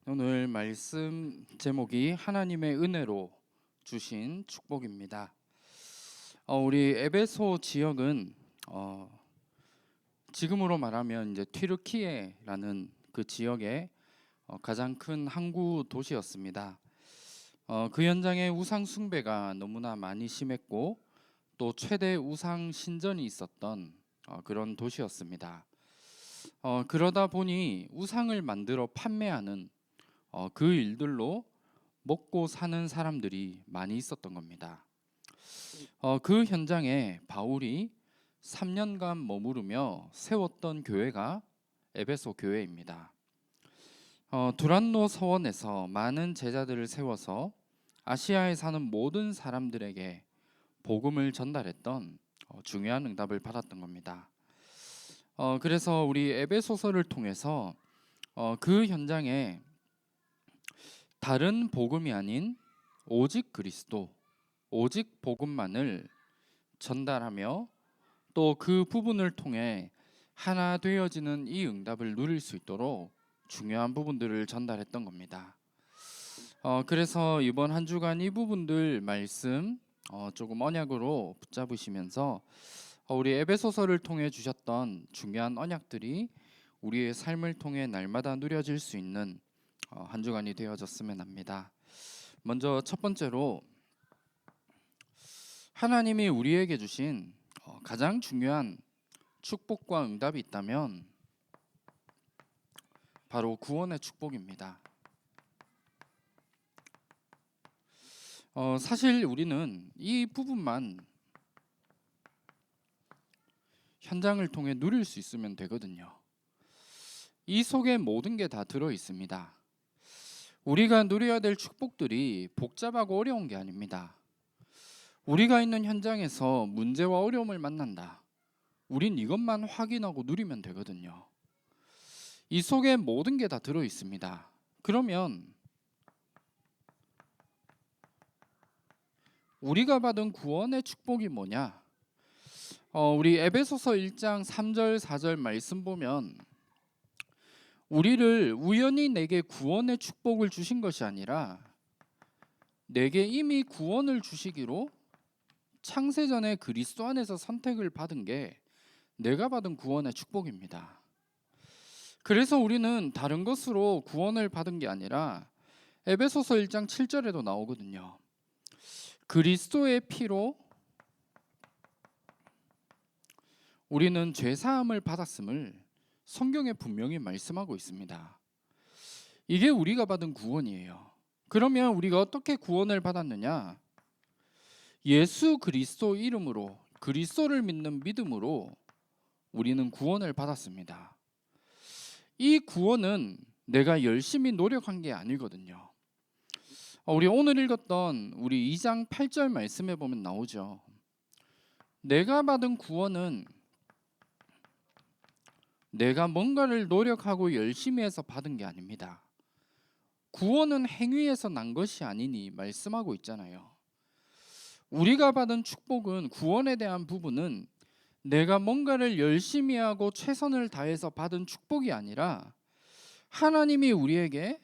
오늘 말씀 제목이 하나님의 은혜로 주신 축복입니다. 우리 에베소 지역은 지금으로 말하면 이제 튀르키예라는 그 지역의 가장 큰 항구 도시였습니다. 그 현장에 우상 숭배가 너무나 많이 심했고 또 최대 우상 신전이 있었던 그런 도시였습니다. 그러다 보니 우상을 만들어 판매하는 그 일들로 먹고 사는 사람들이 많이 있었던 겁니다. 그 현장에 바울이 3년간 머무르며 세웠던 교회가 에베소 교회입니다. 두란노 서원에서 많은 제자들을 세워서 아시아에 사는 모든 사람들에게 복음을 전달했던 중요한 응답을 받았던 겁니다. 그래서 우리 에베소서를 통해서 그 현장에 다른 복음이 아닌 오직 그리스도, 오직 복음만을 전달하며 또 그 부분을 통해 하나 되어지는 이 응답을 누릴 수 있도록 중요한 부분들을 전달했던 겁니다. 그래서 이번 한 주간 이 부분들 말씀 조금 언약으로 붙잡으시면서 우리 에베소서를 통해 주셨던 중요한 언약들이 우리의 삶을 통해 날마다 누려질 수 있는 한 주간이 되어졌으면 합니다. 먼저 첫 번째로 하나님이 우리에게 주신 가장 중요한 축복과 응답이 있다면 바로 구원의 축복입니다. 사실 우리는 이 부분만 현장을 통해 누릴 수 있으면 되거든요. 이 속에 모든 게 다 들어 있습니다. 우리가 누려야 될 축복들이 복잡하고 어려운 게 아닙니다. 우리가 있는 현장에서 문제와 어려움을 만난다. 우린 이것만 확인하고 누리면 되거든요. 이 속에 모든 게 다 들어 있습니다. 그러면 우리가 받은 구원의 축복이 뭐냐? 우리 에베소서 1장 3절 4절 말씀 보면 우리를 우연히 내게 구원의 축복을 주신 것이 아니라 내게 이미 구원을 주시기로 창세전에 그리스도 안에서 선택을 받은 게 내가 받은 구원의 축복입니다. 그래서 우리는 다른 것으로 구원을 받은 게 아니라 에베소서 1장 7절에도 나오거든요. 그리스도의 피로 우리는 죄사함을 받았음을 성경에 분명히 말씀하고 있습니다. 이게 우리가 받은 구원이에요. 그러면 우리가 어떻게 구원을 받았느냐? 예수 그리스도 이름으로, 그리스도를 믿는 믿음으로 우리는 구원을 받았습니다. 이 구원은 내가 열심히 노력한 게 아니거든요. 우리 오늘 읽었던 우리 2장 8절 말씀에 보면 나오죠. 내가 받은 구원은 내가 뭔가를 노력하고 열심히 해서 받은 게 아닙니다. 구원은 행위에서 난 것이 아니니 말씀하고 있잖아요. 우리가 받은 축복은 구원에 대한 부분은 내가 뭔가를 열심히 하고 최선을 다해서 받은 축복이 아니라 하나님이 우리에게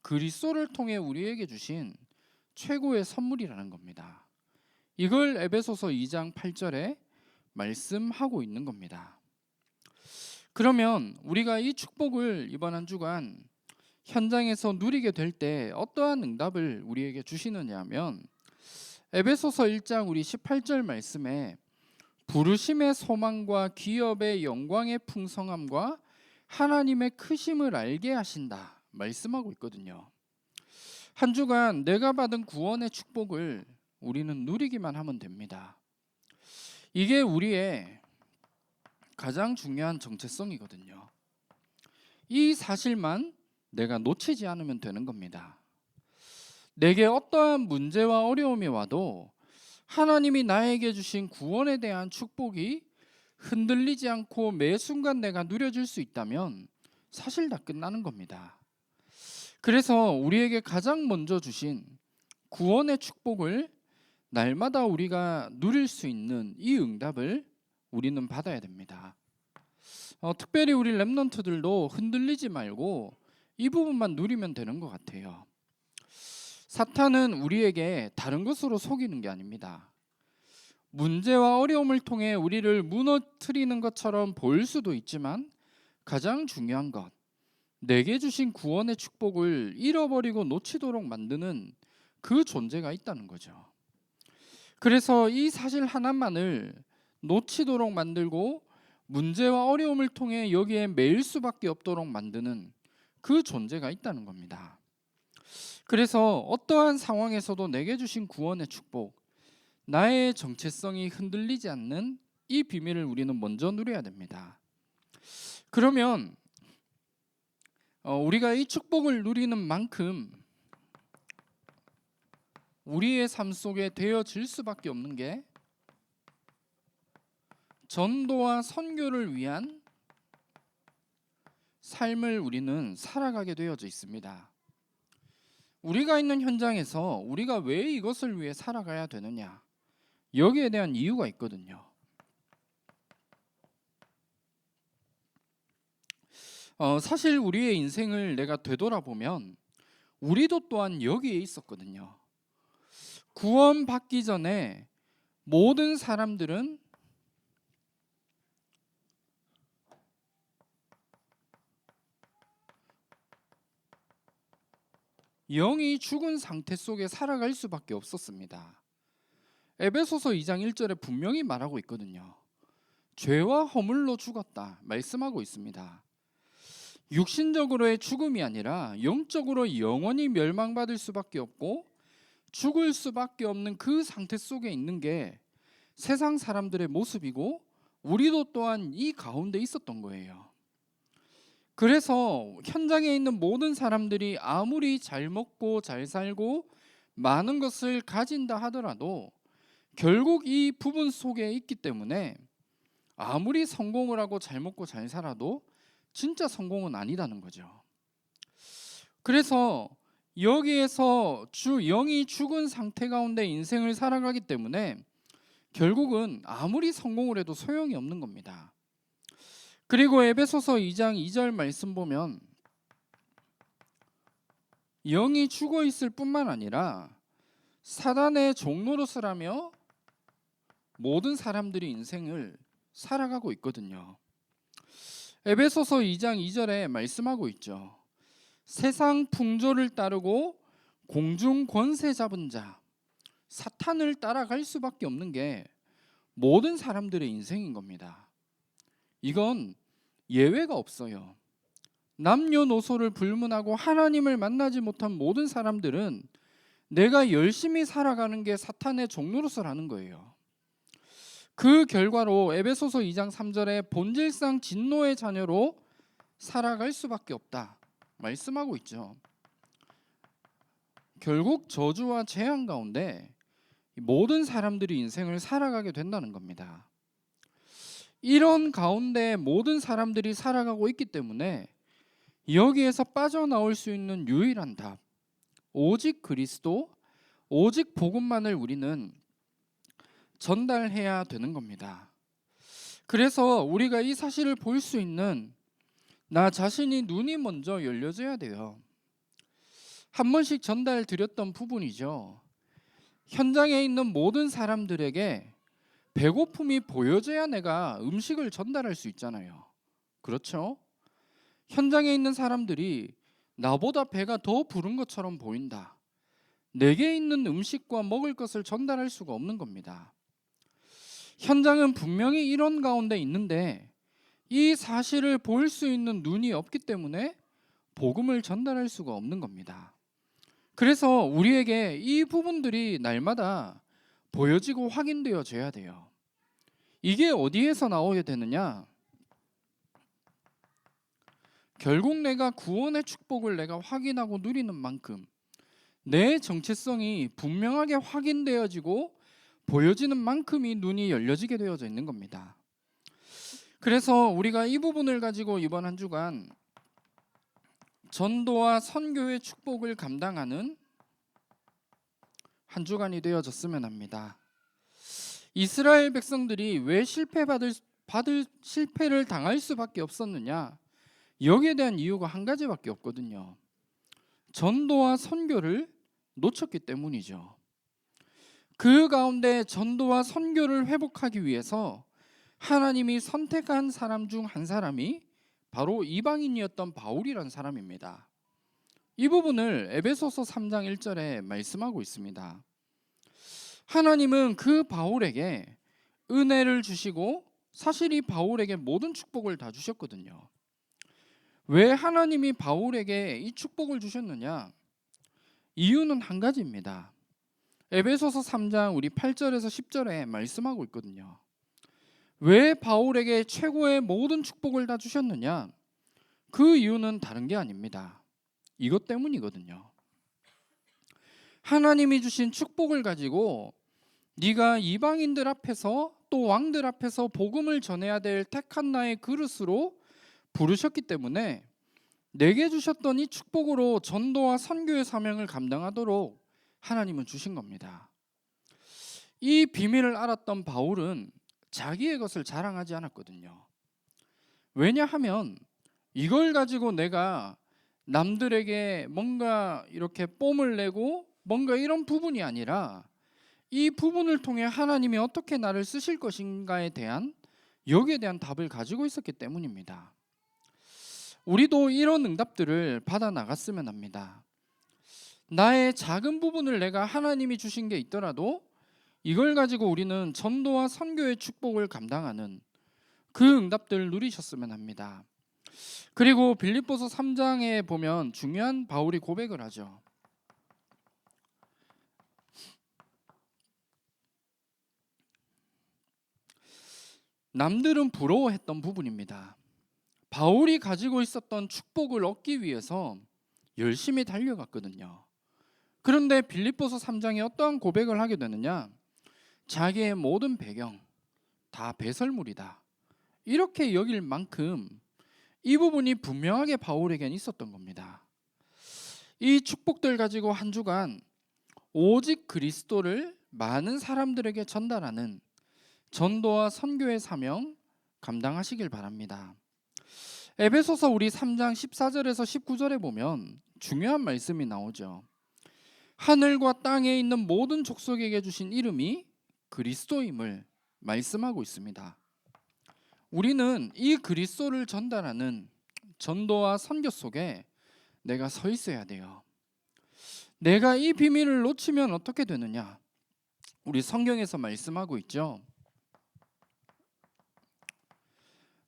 그리스도를 통해 우리에게 주신 최고의 선물이라는 겁니다. 이걸 에베소서 2장 8절에 말씀하고 있는 겁니다. 그러면 우리가 이 축복을 이번 한 주간 현장에서 누리게 될 때 어떠한 응답을 우리에게 주시느냐 하면 에베소서 1장 우리 18절 말씀에 부르심의 소망과 기업의 영광의 풍성함과 하나님의 크심을 알게 하신다 말씀하고 있거든요. 한 주간 내가 받은 구원의 축복을 우리는 누리기만 하면 됩니다. 이게 우리의 가장 중요한 정체성이거든요. 이 사실만 내가 놓치지 않으면 되는 겁니다. 내게 어떠한 문제와 어려움이 와도 하나님이 나에게 주신 구원에 대한 축복이 흔들리지 않고 매 순간 내가 누려질 수 있다면 사실 다 끝나는 겁니다. 그래서 우리에게 가장 먼저 주신 구원의 축복을 날마다 우리가 누릴 수 있는 이 응답을 우리는 받아야 됩니다. 특별히 우리 렘넌트들도 흔들리지 말고 이 부분만 누리면 되는 것 같아요. 사탄은 우리에게 다른 것으로 속이는 게 아닙니다. 문제와 어려움을 통해 우리를 무너뜨리는 것처럼 보일 수도 있지만 가장 중요한 것, 내게 주신 구원의 축복을 잃어버리고 놓치도록 만드는 그 존재가 있다는 거죠. 그래서 이 사실 하나만을 놓치도록 만들고 문제와 어려움을 통해 여기에 매일 수밖에 없도록 만드는 그 존재가 있다는 겁니다. 그래서 어떠한 상황에서도 내게 주신 구원의 축복, 나의 정체성이 흔들리지 않는 이 비밀을 우리는 먼저 누려야 됩니다. 그러면 우리가 이 축복을 누리는 만큼 우리의 삶 속에 되어질 수밖에 없는 게 전도와 선교를 위한 삶을 우리는 살아가게 되어져 있습니다. 우리가 있는 현장에서 우리가 왜 이것을 위해 살아가야 되느냐, 여기에 대한 이유가 있거든요. 사실 우리의 인생을 내가 되돌아보면 우리도 또한 여기에 있었거든요. 구원받기 전에 모든 사람들은 영이 죽은 상태 속에 살아갈 수밖에 없었습니다. 에베소서 2장 1절에 분명히 말하고 있거든요. 죄와 허물로 죽었다 말씀하고 있습니다. 육신적으로의 죽음이 아니라 영적으로 영원히 멸망받을 수밖에 없고 죽을 수밖에 없는 그 상태 속에 있는 게 세상 사람들의 모습이고 우리도 또한 이 가운데 있었던 거예요. 그래서 현장에 있는 모든 사람들이 아무리 잘 먹고 잘 살고 많은 것을 가진다 하더라도 결국 이 부분 속에 있기 때문에 아무리 성공을 하고 잘 먹고 잘 살아도 진짜 성공은 아니다는 거죠. 그래서 여기에서 영이 죽은 상태 가운데 인생을 살아가기 때문에 결국은 아무리 성공을 해도 소용이 없는 겁니다. 그리고 에베소서 2장 2절 말씀 보면 영이 죽어 있을 뿐만 아니라 사단의 종노릇을 모든 사람들이 인생을 살아가고 있거든요. 에베소서 2장 2절에 말씀하고 있죠. 세상 풍조를 따르고 공중 권세 잡은 자, 사탄을 따라갈 수밖에 없는 게 모든 사람들의 인생인 겁니다. 이건 예외가 없어요. 남녀노소를 불문하고 하나님을 만나지 못한 모든 사람들은 내가 열심히 살아가는 게 사탄의 종노릇을 하는 거예요. 그 결과로 에베소서 2장 3절에 본질상 진노의 자녀로 살아갈 수밖에 없다 말씀하고 있죠. 결국 저주와 재앙 가운데 모든 사람들이 인생을 살아가게 된다는 겁니다. 이런 가운데 모든 사람들이 살아가고 있기 때문에 여기에서 빠져나올 수 있는 유일한 답, 오직 그리스도, 오직 복음만을 우리는 전달해야 되는 겁니다. 그래서 우리가 이 사실을 볼 수 있는 나 자신이 눈이 먼저 열려져야 돼요. 한 번씩 전달 드렸던 부분이죠. 현장에 있는 모든 사람들에게 배고픔이 보여져야 내가 음식을 전달할 수 있잖아요. 그렇죠? 현장에 있는 사람들이 나보다 배가 더 부른 것처럼 보인다. 내게 있는 음식과 먹을 것을 전달할 수가 없는 겁니다. 현장은 분명히 이런 가운데 있는데 이 사실을 볼 수 있는 눈이 없기 때문에 복음을 전달할 수가 없는 겁니다. 그래서 우리에게 이 부분들이 날마다 보여지고 확인되어져야 돼요. 이게 어디에서 나오게 되느냐? 결국 내가 구원의 축복을 내가 확인하고 누리는 만큼 내 정체성이 분명하게 확인되어지고 보여지는 만큼이 눈이 열려지게 되어져 있는 겁니다. 그래서 우리가 이 부분을 가지고 이번 한 주간 전도와 선교의 축복을 감당하는 한 주간이 되어졌으면 합니다. 이스라엘 백성들이 왜 실패를 당할 수밖에 없었느냐? 여기에 대한 이유가 한 가지밖에 없거든요. 전도와 선교를 놓쳤기 때문이죠. 그 가운데 전도와 선교를 회복하기 위해서 하나님이 선택한 사람 중 한 사람이 바로 이방인이었던 바울이라는 사람입니다. 이 부분을 에베소서 3장 1절에 말씀하고 있습니다. 하나님은 그 바울에게 은혜를 주시고 사실 이 바울에게 모든 축복을 다 주셨거든요. 왜 하나님이 바울에게 이 축복을 주셨느냐? 이유는 한 가지입니다. 에베소서 3장 우리 8절에서 10절에 말씀하고 있거든요. 왜 바울에게 최고의 모든 축복을 다 주셨느냐? 그 이유는 다른 게 아닙니다. 이것 때문이거든요. 하나님이 주신 축복을 가지고 네가 이방인들 앞에서 또 왕들 앞에서 복음을 전해야 될 택한 나의 그릇으로 부르셨기 때문에 내게 주셨던 이 축복으로 전도와 선교의 사명을 감당하도록 하나님은 주신 겁니다. 이 비밀을 알았던 바울은 자기의 것을 자랑하지 않았거든요. 왜냐하면 이걸 가지고 내가 남들에게 뭔가 이렇게 뽐을 내고 뭔가 이런 부분이 아니라 이 부분을 통해 하나님이 어떻게 나를 쓰실 것인가에 대한 여기에 대한 답을 가지고 있었기 때문입니다. 우리도 이런 응답들을 받아 나갔으면 합니다. 나의 작은 부분을 내가 하나님이 주신 게 있더라도 이걸 가지고 우리는 전도와 선교의 축복을 감당하는 그 응답들을 누리셨으면 합니다. 그리고 빌립보서 3장에 보면 중요한 바울이 고백을 하죠. 남들은 부러워했던 부분입니다. 바울이 가지고 있었던 축복을 얻기 위해서 열심히 달려갔거든요. 그런데 빌립보서 3장에 어떠한 고백을 하게 되느냐? 자기의 모든 배경 다 배설물이다. 이렇게 여길 만큼 이 부분이 분명하게 바울에겐 있었던 겁니다. 이 축복들 가지고 한 주간 오직 그리스도를 많은 사람들에게 전달하는 전도와 선교의 사명 감당하시길 바랍니다. 에베소서 우리 3장 14절에서 19절에 보면 중요한 말씀이 나오죠. 하늘과 땅에 있는 모든 족속에게 주신 이름이 그리스도임을 말씀하고 있습니다. 우리는 이 그리스도를 전달하는 전도와 선교 속에 내가 서 있어야 돼요. 내가 이 비밀을 놓치면 어떻게 되느냐? 우리 성경에서 말씀하고 있죠.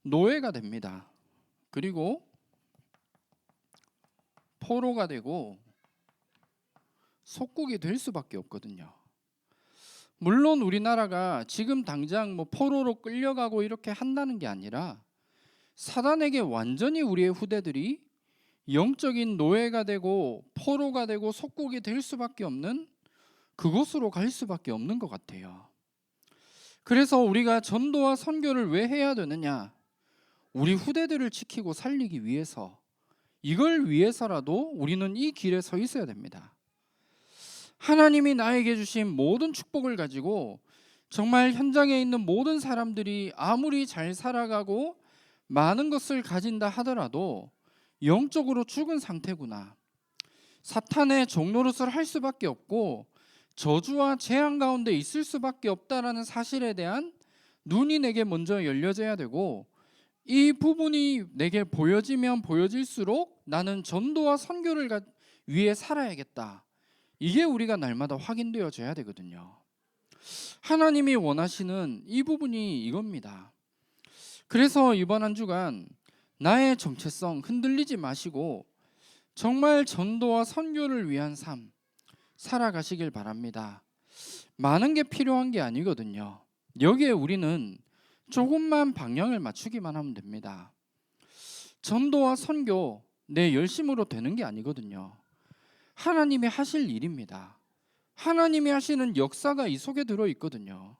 노예가 됩니다. 그리고 포로가 되고 속국이 될 수밖에 없거든요. 물론 우리나라가 지금 당장 포로로 끌려가고 이렇게 한다는 게 아니라 사단에게 완전히 우리의 후대들이 영적인 노예가 되고 포로가 되고 속국이 될 수밖에 없는 그곳으로 갈 수밖에 없는 것 같아요. 그래서 우리가 전도와 선교를 왜 해야 되느냐? 우리 후대들을 지키고 살리기 위해서, 이걸 위해서라도 우리는 이 길에 서 있어야 됩니다. 하나님이 나에게 주신 모든 축복을 가지고 정말 현장에 있는 모든 사람들이 아무리 잘 살아가고 많은 것을 가진다 하더라도 영적으로 죽은 상태구나. 사탄의 종노릇을 할 수밖에 없고 저주와 재앙 가운데 있을 수밖에 없다라는 사실에 대한 눈이 내게 먼저 열려져야 되고, 이 부분이 내게 보여지면 보여질수록 나는 전도와 선교를 위해 살아야겠다. 이게 우리가 날마다 확인되어져야 되거든요. 하나님이 원하시는 이 부분이 이겁니다. 그래서 이번 한 주간 나의 정체성 흔들리지 마시고 정말 전도와 선교를 위한 삶 살아가시길 바랍니다. 많은 게 필요한 게 아니거든요. 여기에 우리는 조금만 방향을 맞추기만 하면 됩니다. 전도와 선교 내 열심으로 되는 게 아니거든요. 하나님이 하실 일입니다. 하나님이 하시는 역사가 이 속에 들어있거든요.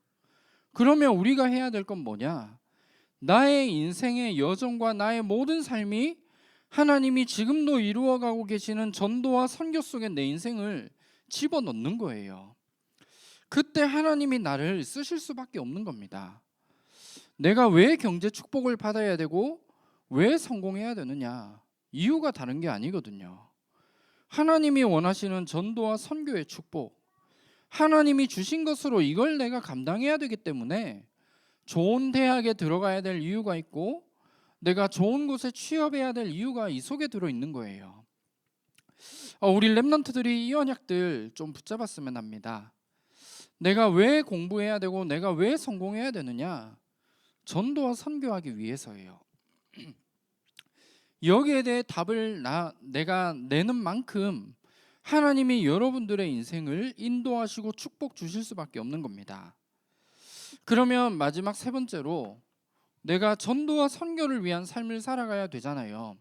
그러면 우리가 해야 될 건 뭐냐? 나의 인생의 여정과 나의 모든 삶이 하나님이 지금도 이루어가고 계시는 전도와 선교 속에 내 인생을 집어넣는 거예요. 그때 하나님이 나를 쓰실 수밖에 없는 겁니다. 내가 왜 경제 축복을 받아야 되고 왜 성공해야 되느냐? 이유가 다른 게 아니거든요. 하나님이 원하시는 전도와 선교의 축복, 하나님이 주신 것으로 이걸 내가 감당해야 되기 때문에 좋은 대학에 들어가야 될 이유가 있고 내가 좋은 곳에 취업해야 될 이유가 이 속에 들어있는 거예요. 우리 랩런트들이 이 언약들 좀 붙잡았으면 합니다. 내가 왜 공부해야 되고 내가 왜 성공해야 되느냐? 전도와 선교하기 위해서예요. 여기에 대해 답을 내가 내는 만큼 하나님이 여러분들의 인생을 인도하시고 축복 주실 수밖에 없는 겁니다. 그러면 마지막 세 번째로 내가 전도와 선교를 위한 삶을 살아가야 되잖아요.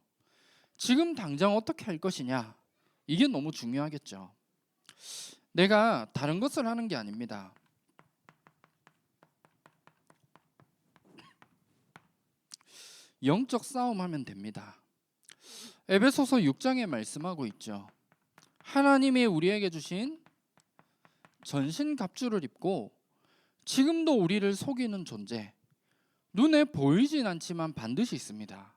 지금 당장 어떻게 할 것이냐? 이게 너무 중요하겠죠. 내가 다른 것을 하는 게 아닙니다. 영적 싸움하면 됩니다. 에베소서 6장에 말씀하고 있죠. 하나님이 우리에게 주신 전신갑주를 입고 지금도 우리를 속이는 존재, 눈에 보이진 않지만 반드시 있습니다.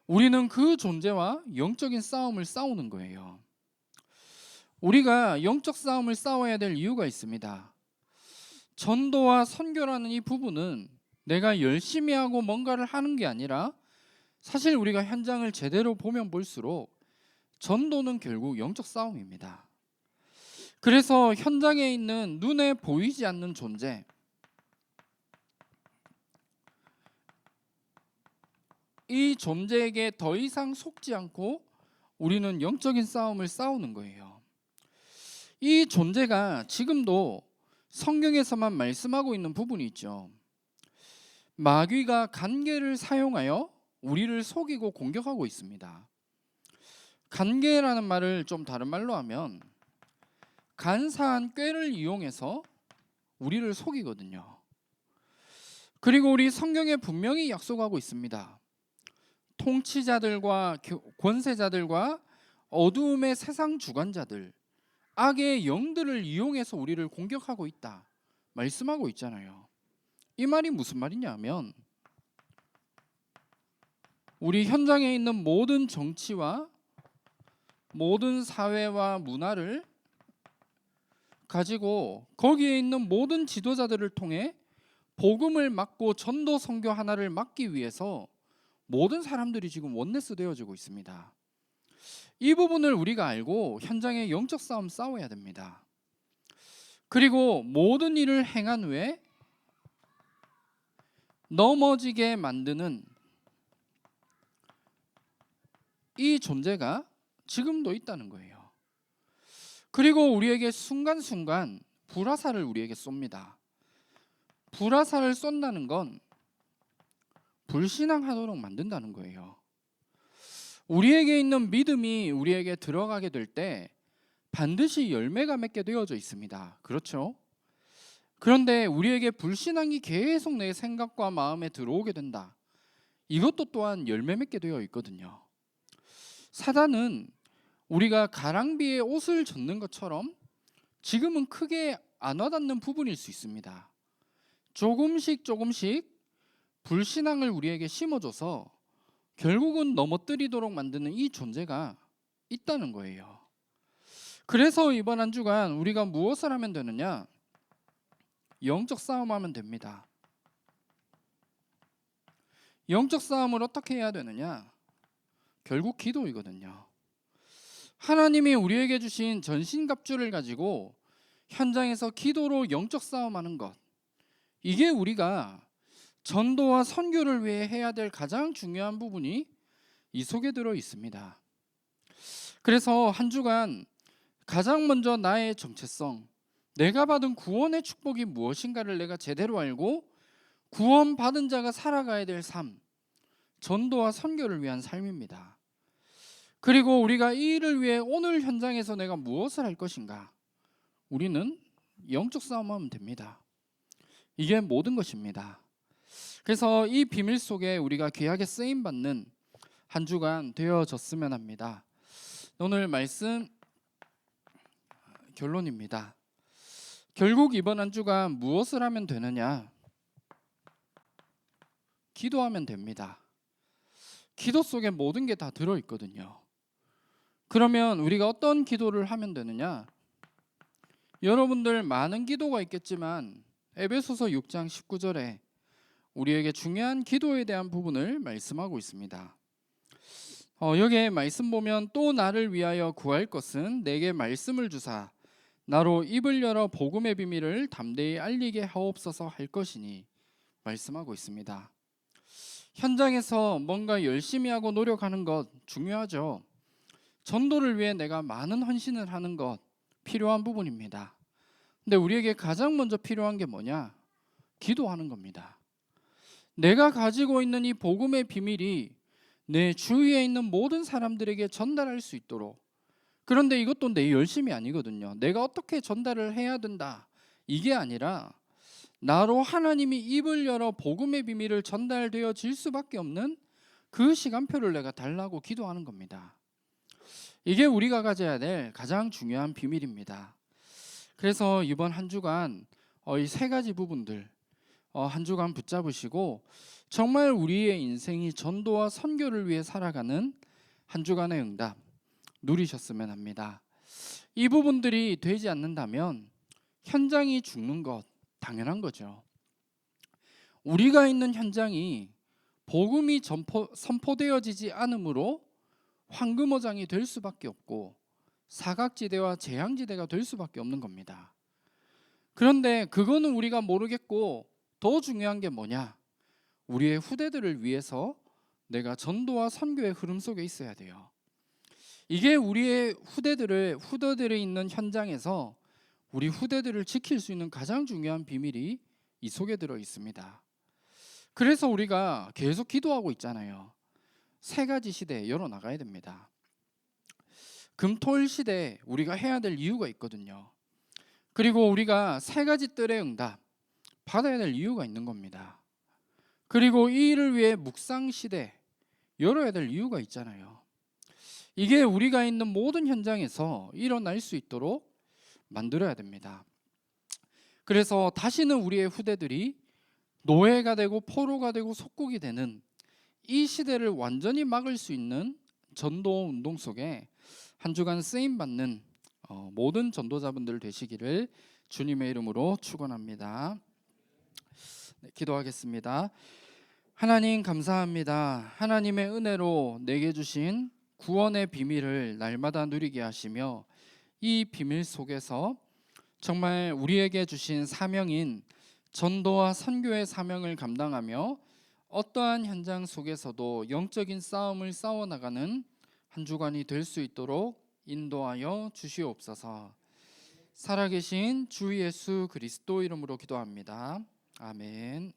우리는 그 존재와 영적인 싸움을 싸우는 거예요. 우리가 영적 싸움을 싸워야 될 이유가 있습니다. 전도와 선교라는 이 부분은 내가 열심히 하고 뭔가를 하는 게 아니라 사실 우리가 현장을 제대로 보면 볼수록 전도는 결국 영적 싸움입니다. 그래서 현장에 있는 눈에 보이지 않는 존재, 이 존재에게 더 이상 속지 않고 우리는 영적인 싸움을 싸우는 거예요. 이 존재가 지금도 성경에서만 말씀하고 있는 부분이 있죠. 마귀가 간계를 사용하여 우리를 속이고 공격하고 있습니다. 간계라는 말을 좀 다른 말로 하면 간사한 꾀를 이용해서 우리를 속이거든요. 그리고 우리 성경에 분명히 약속하고 있습니다. 통치자들과 권세자들과 어두움의 세상 주관자들, 악의 영들을 이용해서 우리를 공격하고 있다 말씀하고 있잖아요. 이 말이 무슨 말이냐 하면 우리 현장에 있는 모든 정치와 모든 사회와 문화를 가지고 거기에 있는 모든 지도자들을 통해 복음을 막고 전도 선교 하나를 막기 위해서 모든 사람들이 지금 원네스 되어지고 있습니다. 이 부분을 우리가 알고 현장의 영적 싸움 싸워야 됩니다. 그리고 모든 일을 행한 후에 넘어지게 만드는 이 존재가 지금도 있다는 거예요. 그리고 우리에게 순간순간 불화살을 우리에게 쏩니다. 불화살을 쏜다는 건 불신앙하도록 만든다는 거예요. 우리에게 있는 믿음이 우리에게 들어가게 될 때 반드시 열매가 맺게 되어져 있습니다. 그렇죠? 그런데 우리에게 불신앙이 계속 내 생각과 마음에 들어오게 된다. 이것도 또한 열매 맺게 되어 있거든요. 사단은 우리가 가랑비에 옷을 젖는 것처럼 지금은 크게 안 와닿는 부분일 수 있습니다. 조금씩 불신앙을 우리에게 심어줘서 결국은 넘어뜨리도록 만드는 이 존재가 있다는 거예요. 그래서 이번 한 주간 우리가 무엇을 하면 되느냐? 영적 싸움하면 됩니다. 영적 싸움을 어떻게 해야 되느냐? 결국 기도이거든요. 하나님이 우리에게 주신 전신갑주를 가지고 현장에서 기도로 영적 싸움하는 것, 이게 우리가 전도와 선교를 위해 해야 될 가장 중요한 부분이 이 속에 들어 있습니다. 그래서 한 주간 가장 먼저 나의 정체성, 내가 받은 구원의 축복이 무엇인가를 내가 제대로 알고 구원받은 자가 살아가야 될 삶, 전도와 선교를 위한 삶입니다. 그리고 우리가 이 일을 위해 오늘 현장에서 내가 무엇을 할 것인가? 우리는 영적 싸움하면 됩니다. 이게 모든 것입니다. 그래서 이 비밀 속에 우리가 귀하게 쓰임받는 한 주간 되어졌으면 합니다. 오늘 말씀 결론입니다. 결국 이번 한 주간 무엇을 하면 되느냐? 기도하면 됩니다. 기도 속에 모든 게 다 들어있거든요. 그러면 우리가 어떤 기도를 하면 되느냐? 여러분들 많은 기도가 있겠지만 에베소서 6장 19절에 우리에게 중요한 기도에 대한 부분을 말씀하고 있습니다. 여기에 말씀 보면 또 나를 위하여 구할 것은 내게 말씀을 주사 나로 입을 열어 복음의 비밀을 담대히 알리게 하옵소서 할 것이니 말씀하고 있습니다. 현장에서 뭔가 열심히 하고 노력하는 것 중요하죠. 전도를 위해 내가 많은 헌신을 하는 것 필요한 부분입니다. 근데 우리에게 가장 먼저 필요한 게 뭐냐? 기도하는 겁니다. 내가 가지고 있는 이 복음의 비밀이 내 주위에 있는 모든 사람들에게 전달할 수 있도록. 그런데 이것도 내 열심이 아니거든요. 내가 어떻게 전달을 해야 된다, 이게 아니라 나로 하나님이 입을 열어 복음의 비밀을 전달되어질 수밖에 없는 그 시간표를 내가 달라고 기도하는 겁니다. 이게 우리가 가져야 될 가장 중요한 비밀입니다. 그래서 이번 한 주간 이 세 가지 부분들 한 주간 붙잡으시고 정말 우리의 인생이 전도와 선교를 위해 살아가는 한 주간의 응답 누리셨으면 합니다. 이 부분들이 되지 않는다면 현장이 죽는 것 당연한 거죠. 우리가 있는 현장이 복음이 선포되어지지 않으므로 황금어장이 될 수밖에 없고 사각지대와 재앙지대가 될 수밖에 없는 겁니다. 그런데 그거는 우리가 모르겠고 더 중요한 게 뭐냐? 우리의 후대들을 위해서 내가 전도와 선교의 흐름 속에 있어야 돼요. 이게 우리의 후대들이 있는 현장에서 우리 후대들을 지킬 수 있는 가장 중요한 비밀이 이 속에 들어 있습니다. 그래서 우리가 계속 기도하고 있잖아요. 세 가지 시대에 열어나가야 됩니다. 금토일 시대에 우리가 해야 될 이유가 있거든요. 그리고 우리가 세 가지 뜰의 응답 받아야 될 이유가 있는 겁니다. 그리고 이 일을 위해 묵상 시대 열어야 될 이유가 있잖아요. 이게 우리가 있는 모든 현장에서 일어날 수 있도록 만들어야 됩니다. 그래서 다시는 우리의 후대들이 노예가 되고 포로가 되고 속국이 되는 이 시대를 완전히 막을 수 있는 전도 운동 속에 한 주간 쓰임받는 모든 전도자분들 되시기를 주님의 이름으로 축원합니다. 네, 기도하겠습니다. 하나님 감사합니다. 하나님의 은혜로 내게 주신 구원의 비밀을 날마다 누리게 하시며 이 비밀 속에서 정말 우리에게 주신 사명인 전도와 선교의 사명을 감당하며 어떠한 현장 속에서도 영적인 싸움을 싸워나가는 한 주간이 될 수 있도록 인도하여 주시옵소서. 살아계신 주 예수 그리스도 이름으로 기도합니다. 아멘.